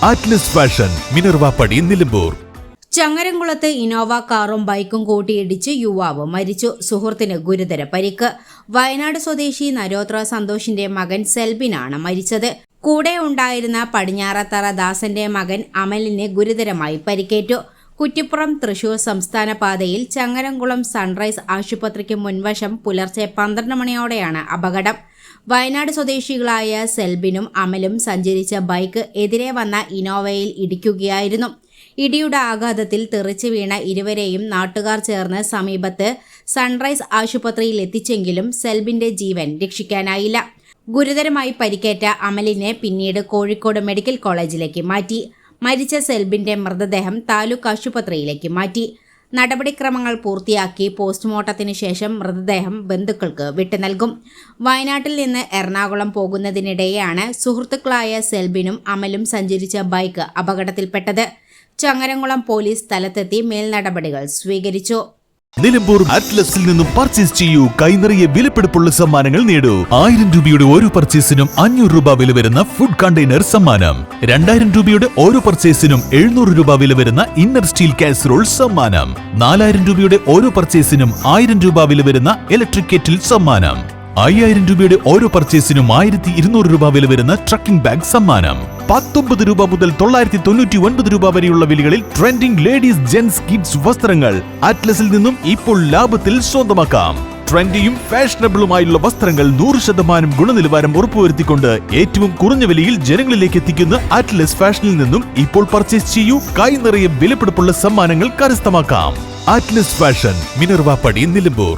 Atlas fashion, Minervappadi, Nilambur. ചങ്ങരംകുളത്ത് Innova കാറും ബൈക്കും കൂട്ടിയിടിച്ച് യുവാവ് മരിച്ചു. സുഹൃത്തിന് ഗുരുതര പരിക്ക്. വയനാട് സ്വദേശി നരോത്ര സന്തോഷിന്റെ മകൻ സെൽബിനാണ് മരിച്ചത്. കൂടെ ഉണ്ടായിരുന്ന പടിഞ്ഞാറത്തറ ദാസന്റെ മകൻ അമലിന് ഗുരുതരമായി പരിക്കേറ്റു. കുറ്റിപ്പുറം തൃശൂർ സംസ്ഥാന പാതയിൽ ചങ്ങരംകുളം സൺറൈസ് ആശുപത്രിക്ക് മുൻവശം പുലർച്ചെ 12 മണിയോടെയാണ് അപകടം. വയനാട് സ്വദേശികളായ സെൽബിനും അമലും സഞ്ചരിച്ച ബൈക്ക് എതിരെ വന്ന ഇന്നോവയിൽ ഇടിക്കുകയായിരുന്നു. ഇടിയുടെ ആഘാതത്തിൽ തെറിച്ചു വീണ ഇരുവരെയും നാട്ടുകാർ ചേർന്ന് സമീപത്ത് സൺറൈസ് ആശുപത്രിയിൽ എത്തിച്ചെങ്കിലും സെൽബിന്റെ ജീവൻ രക്ഷിക്കാനായില്ല. ഗുരുതരമായി പരിക്കേറ്റ അമലിനെ പിന്നീട് കോഴിക്കോട് മെഡിക്കൽ കോളേജിലേക്ക് മാറ്റി. മരിച്ച സെൽബിന്റെ മൃതദേഹം താലൂക്ക് ആശുപത്രിയിലേക്ക് മാറ്റി. നടപടിക്രമങ്ങൾ പൂർത്തിയാക്കി പോസ്റ്റ്മോർട്ടത്തിന് ശേഷം മൃതദേഹം ബന്ധുക്കൾക്ക് വിട്ടുനൽകും. വയനാട്ടിൽ നിന്ന് എറണാകുളം പോകുന്നതിനിടെയാണ് സുഹൃത്തുക്കളായ സെൽബിനും അമലും സഞ്ചരിച്ച ബൈക്ക് അപകടത്തിൽപ്പെട്ടത്. ചങ്ങരംകുളം പോലീസ് സ്ഥലത്തെത്തി മേൽനടപടികൾ സ്വീകരിച്ചു. നിലമ്പൂർ അറ്റ്ലസിൽ നിന്നും പർച്ചേസ് ചെയ്യൂ. കൈനിറയെ വിലപിടിപ്പുള്ള സമ്മാനങ്ങൾ നേടൂ. 1000 രൂപയുടെ ഓരോ പർച്ചേസിനും 500 രൂപ വില വരുന്ന ഫുഡ് കണ്ടെയ്നർ സമ്മാനം. 2000 രൂപയുടെ ഓരോ പർച്ചേസിനും 700 രൂപ വില വരുന്ന ഇന്നർ സ്റ്റീൽ കാസറോൾ സമ്മാനം. 4000 രൂപയുടെ ഓരോ പർച്ചേസിനും 1000 രൂപ വില വരുന്ന ഇലക്ട്രിക് കെറ്റിൽ സമ്മാനം. 5000 രൂപയുടെ ഓരോ പർച്ചേസിനും 1200 രൂപ വില വരുന്ന ട്രക്കിംഗ് ബാഗ് സമ്മാനം. 19 രൂപ മുതൽ 999 രൂപ വരെയുള്ള വിലകളിൽ ട്രെൻഡിംഗ് ലേഡീസ്, ജെന്റ്സ്, കിഡ്സ് വസ്ത്രങ്ങൾ അറ്റ്ലസിൽ നിന്നും ഇപ്പോൾ ലാഭത്തിൽ സ്വന്തമാക്കാം. ട്രെൻഡിയും ഫാഷനബിളുമായുള്ള വസ്ത്രങ്ങൾ 100% ഗുണനിലവാരം ഉറപ്പുവരുത്തിക്കൊണ്ട് ഏറ്റവും കുറഞ്ഞ വിലയിൽ ജനങ്ങളിലേക്ക് എത്തിക്കുന്ന അറ്റ്ലസ് ഫാഷനിൽ നിന്നും ഇപ്പോൾ പർച്ചേസ് ചെയ്യൂ. കൈ നിറയെ വിലപിടിപ്പുള്ള സമ്മാനങ്ങൾ കരസ്ഥമാക്കാം. Atlas fashion, Minervappadi, Nilambur.